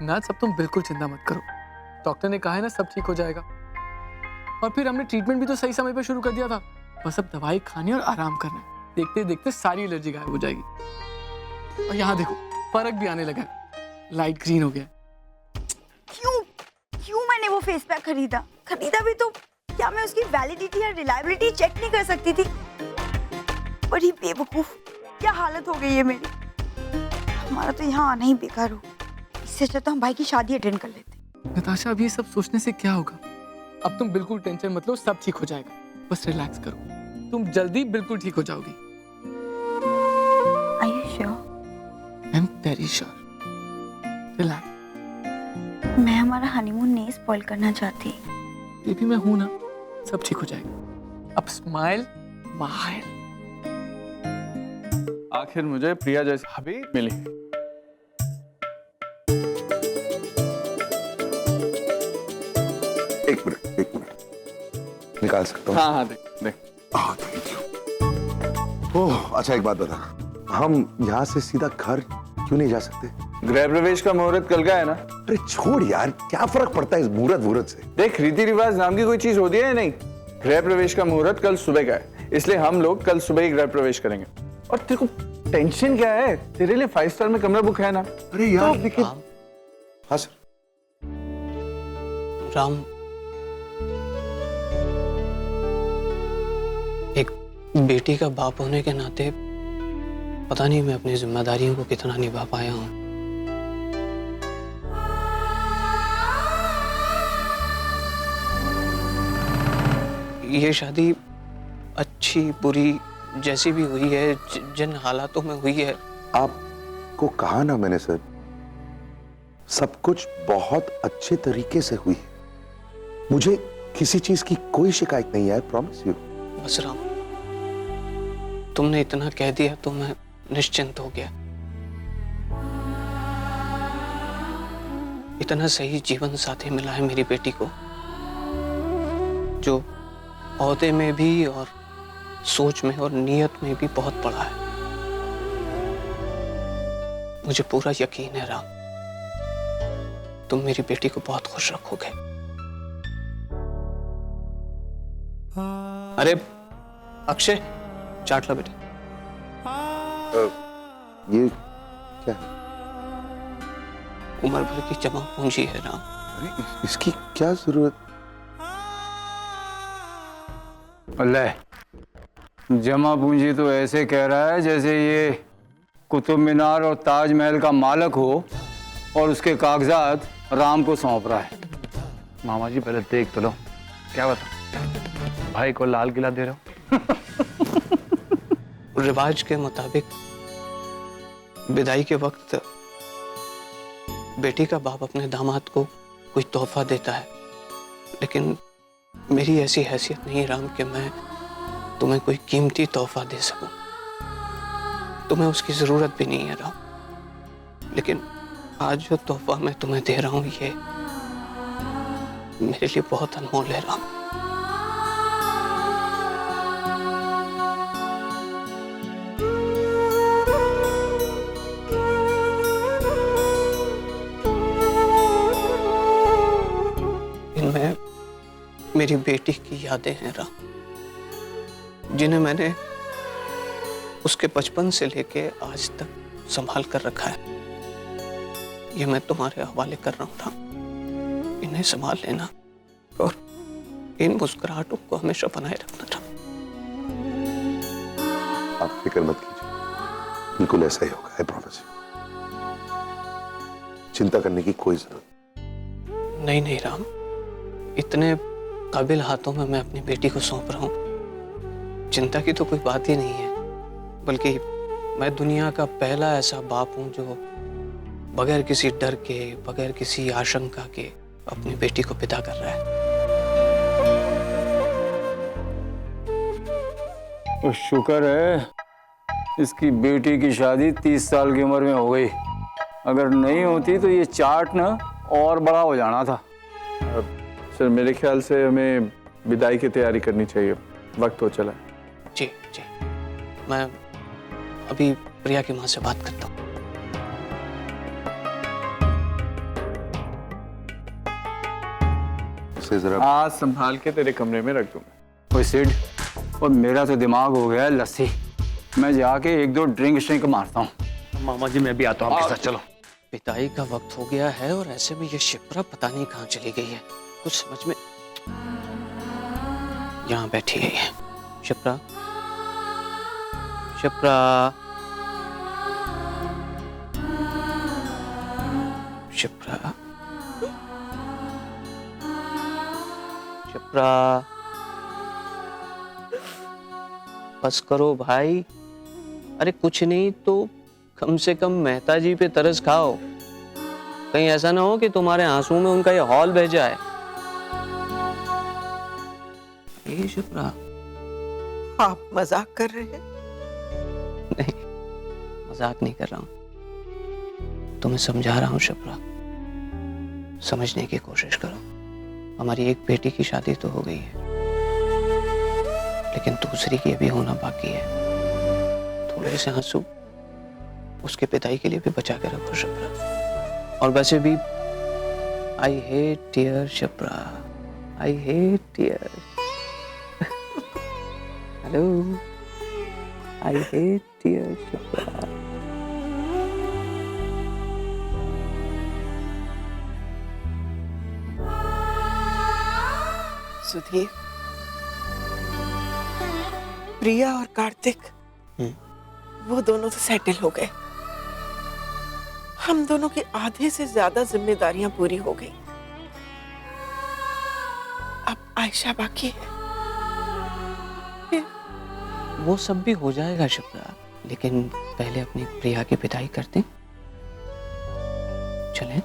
नाज, अब तुम बिल्कुल चिंता मत करो। डॉक्टर ने कहा है ना, सब ठीक हो जाएगा। और फिर हमने ट्रीटमेंट भी तो सही समय पर शुरू कर दिया था। बस अब दवाई खानी और आराम करना है। देखते देखते सारी एलर्जी गायब हो जाएगी। और यहाँ देखो, फर्क भी आने लगा है। लाइट ग्रीन हो गया। क्यों मैंने वो फेस पैक खरीदा भी तो क्या मैं उसकी वैलिडिटी या रिलायबिलिटी चेक नहीं कर सकती थी? बड़ी बेवकूफ, क्या हालत हो गई है मेरी। हमारा तो यहाँ आना ही बेकार हो। इससे अच्छा तो हम भाई की शादी अटेंड कर लेते। नताशा, अब ये सब सोचने से क्या होगा? अब तुम बिल्कुल टेंशन मत लो, सब ठीक हो जाएगा। बस रिलैक्स करो, तुम जल्दी बिल्कुल ठीक हो जाओगी। Are you sure? I'm very sure. Relax. मैं हमारा हनीमून नहीं स्पॉइल करना चाहती। ये भी मैं हूं ना, सब ठीक हो जाएगा। अब स्माइल स्माइल। आखिर मुझे प्रिया जैसी हबी मिली। एक मिनट निकाल सकता हूँ? हाँ हाँ, देख। Thank you. ओह अच्छा, एक बात बता, हम यहाँ से सीधा घर क्यों नहीं जा सकते? गृह प्रवेश का मुहूर्त कल का है ना। अरे छोड़ यार, क्या फर्क पड़ता है इस मुहूर्त से? देख, रीति रिवाज नाम की कोई चीज होती है या नहीं? गृह प्रवेश का मुहूर्त कल सुबह का है, इसलिए हम लोग कल सुबह ही गृह प्रवेश करेंगे। और तेरे को टेंशन क्या है? तेरे लिए 5 स्टार में कमरा बुक है ना। अरे यार तो लेकिन हाँ सर। राम, एक बेटी का बाप होने के नाते पता नहीं मैं अपनी जिम्मेदारियों को कितना निभा पाया हूं। ये शादी अच्छी बुरी जैसी भी हुई है, जिन हालातों में हुई है। आपको कहा ना मैंने सर, सब कुछ बहुत अच्छे तरीके से हुई है। मुझे किसी चीज की कोई शिकायत नहीं है, प्रॉमिस यू। बस राम, तुमने इतना कह दिया तो मैं निश्चिंत हो गया। इतना सही जीवन साथी मिला है मेरी बेटी को, जो ओहदे में भी और सोच में और नीयत में भी बहुत बड़ा है। मुझे पूरा यकीन है राम, तुम मेरी बेटी को बहुत खुश रखोगे। अरे अक्षय, चाट लो बेटे। ये क्या है? उम्र भर की जमा पूंजी है राम। अरे इसकी क्या जरूरत? ले, जमा पूंजी तो ऐसे कह रहा है जैसे ये कुतुब मीनार और ताजमहल का मालिक हो और उसके कागजात राम को सौंप रहा है। मामा जी पहले देख तो लो, क्या बता, भाई को लाल किला दे रहे हो? रिवाज के मुताबिक विदाई के वक्त बेटी का बाप अपने दामाद को कोई तोहफा देता है, लेकिन मेरी ऐसी हैसियत नहीं राम कि मैं तुम्हें कोई कीमती तोहफा दे सकूं। तुम्हें उसकी जरूरत भी नहीं है राम, लेकिन आज जो तोहफा मैं तुम्हें दे रहा हूं ये मेरे लिए बहुत अनमोल है राम। इनमें मेरी बेटी की यादें हैं राम, जिन्हें मैंने उसके बचपन से लेके आज तक संभाल कर रखा है। ये मैं तुम्हारे हवाले कर रहा हूं राम, इन्हें संभाल लेना और इन मुस्कुराहटों को हमेशा बनाए रखना राम। आप फिक्र मत कीजिए, बिल्कुल ऐसा ही होगा, आई प्रॉमिस। चिंता करने की कोई जरूरत नहीं नहीं राम, इतने काबिल हाथों में मैं अपनी बेटी को सौंप रहा हूं, चिंता की तो कोई बात ही नहीं है। बल्कि मैं दुनिया का पहला ऐसा बाप हूं जो बगैर किसी डर के, बगैर किसी आशंका के अपनी बेटी को विदा कर रहा है। तो शुक्र है इसकी बेटी की शादी 30 साल की उम्र में हो गई, अगर नहीं होती तो ये चार्ट ना और बड़ा हो जाना था। सर मेरे ख्याल से हमें विदाई की तैयारी करनी चाहिए, वक्त हो चला। जी जी, मैं अभी प्रिया की माँ से बात करता हूँ। से जरा। आज संभाल के तेरे कमरे में रख दूंगा। ओए सिड, और मेरा तो दिमाग हो गया है लस्सी। मैं जाके 1-2 ड्रिंक मारता हूँ। मामा जी मैं भी आता हूँ आपके साथ, चलो। पिताई का वक्त हो गया है और ऐसे में ये शिप्रा पता नहीं कहाँ चली गई है, कुछ समझ में। यहाँ बैठी है ये शिप्रा। शिप्रा, शिप्रा, शिप्रा, बस करो भाई। अरे कुछ नहीं तो कम से कम मेहता जी पे तरस खाओ, कहीं ऐसा ना हो कि तुम्हारे आंसू में उनका ये हॉल बह जाए। ये शिप्रा, आप मजाक कर रहे हैं? नहीं, मजाक नहीं कर रहा हूं, तुम्हें समझा रहा हूं शिप्रा। समझने की कोशिश करो। हमारी एक बेटी की शादी तो हो गई है, लेकिन दूसरी की अभी होना बाकी है। थोड़े से आंसू उसके पिताई के लिए भी बचा के रखो शिप्रा। और वैसे भी I hate tear Shipra, I hate tear. Hello, I hate tear Shipra. Sudhir, Priya और कार्तिक वो दोनों तो सेटल हो गए। हम दोनों की आधे से ज्यादा जिम्मेदारियां पूरी हो गई। अब आयशा बाकी है। वो सब भी हो जाएगा शिप्रा, लेकिन पहले अपनी प्रिया की पिटाई करते। चलें?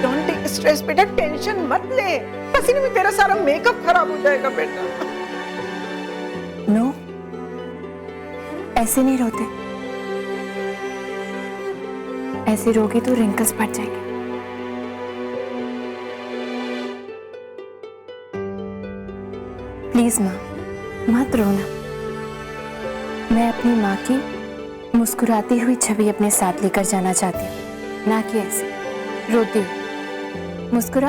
डोंट टेक स्ट्रेस बेटा, टेंशन मत ले। पसीने में तेरा सारा मेकअप खराब हो जाएगा बेटा। नो, ऐसे नहीं रोते। ऐसे रोगी तो रिंकल्स पड़ जाएंगे। प्लीज माँ, मत रोना। मैं अपनी माँ की मुस्कुराती हुई छवि अपने साथ लेकर जाना चाहती हूँ, ना कि ऐसे रोती हुई। मुस्कुरा।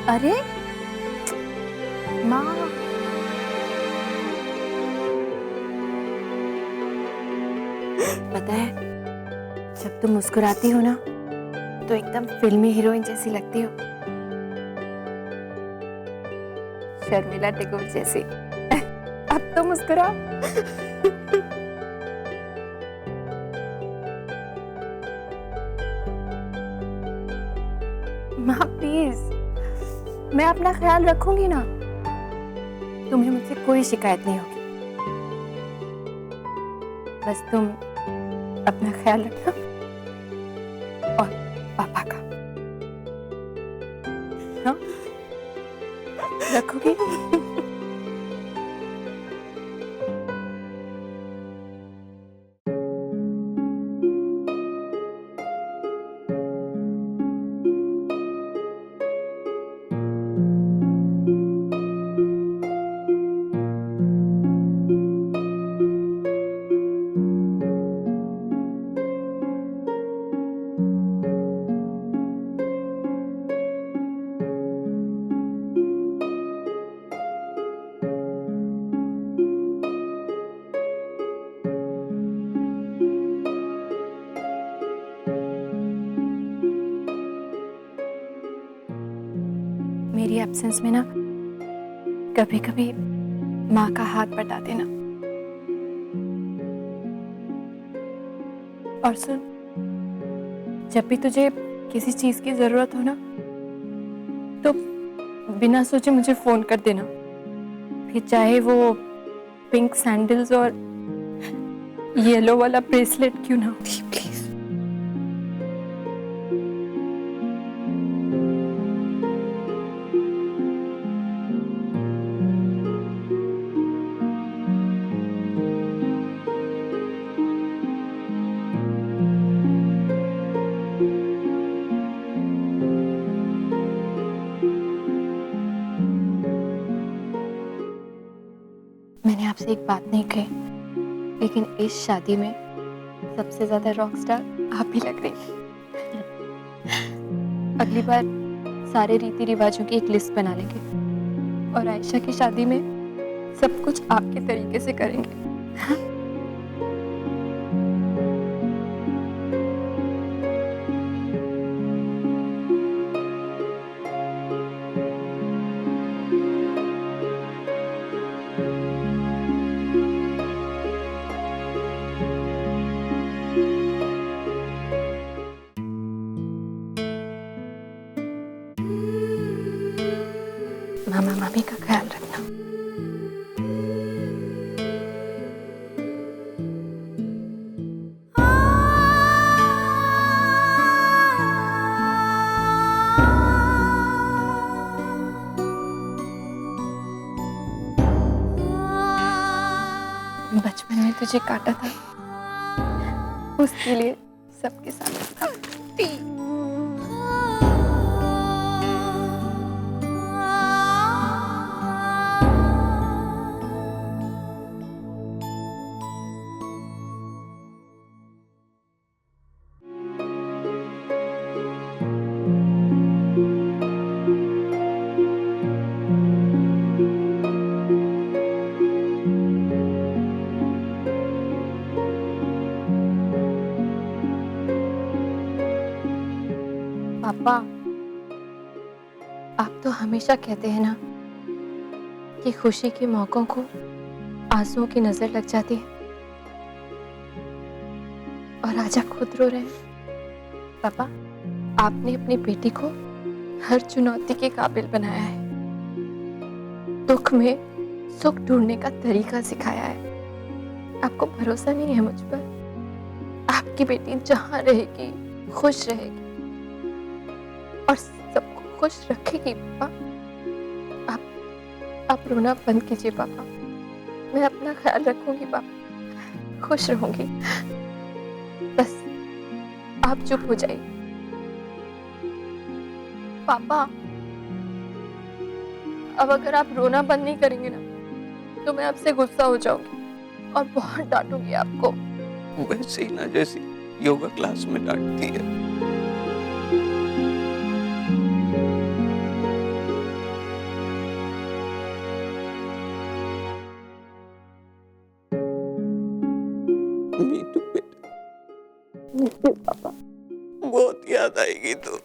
अरे माँ, पता है जब तुम मुस्कुराती हो ना तो एकदम फिल्मी हीरोइन जैसी लगती हो, शर्मिला टेगोर जैसी। अब तो मुस्कुरा। माँ प्लीज, मैं अपना ख्याल रखूंगी ना, तुम्हें मुझसे कोई शिकायत नहीं होगी। बस तुम अपना ख्याल रखना और पापा का। हाँ, रखोगी? एब्सेंस में ना कभी कभी माँ का हाथ बटा देना। और सुन, जब भी तुझे किसी चीज की जरूरत हो ना तो बिना सोचे मुझे फोन कर देना, फिर चाहे वो पिंक सैंडल्स और येलो वाला ब्रेसलेट क्यों ना हो। प्लीज। मैंने आपसे एक बात नहीं कही, लेकिन इस शादी में सबसे ज्यादा रॉक स्टार आप ही लग रही हैं। अगली बार सारे रीति रिवाजों की एक लिस्ट बना लेंगे और आयशा की शादी में सब कुछ आपके तरीके से करेंगे। मामा मामी का ख्याल रखना। बचपन में तुझे काटा था, उसके लिए सबके सामने पापा, आप तो हमेशा कहते हैं ना कि खुशी के मौकों को आंसुओं की नजर लग जाती है, और आज आप खुद रो रहे हैं। पापा, आपने अपनी बेटी को हर चुनौती के काबिल बनाया है, दुख में सुख ढूंढने का तरीका सिखाया है। आपको भरोसा नहीं है मुझ पर? आपकी बेटी जहां रहेगी खुश रहेगी और सबको खुश रखेगी। पापा, आप रोना बंद कीजिए पापा, मैं अपना ख्याल रखूंगी पापा, खुश रहूंगी। बस आप चुप हो जाइए। पापा, अब अगर आप रोना बंद नहीं करेंगे ना तो मैं आपसे गुस्सा हो जाऊंगी और बहुत डांटूंगी आपको। वैसे ही ना जैसी योगा क्लास में डांटती है। मीठू बेटा, पापा बहुत याद आएगी तो।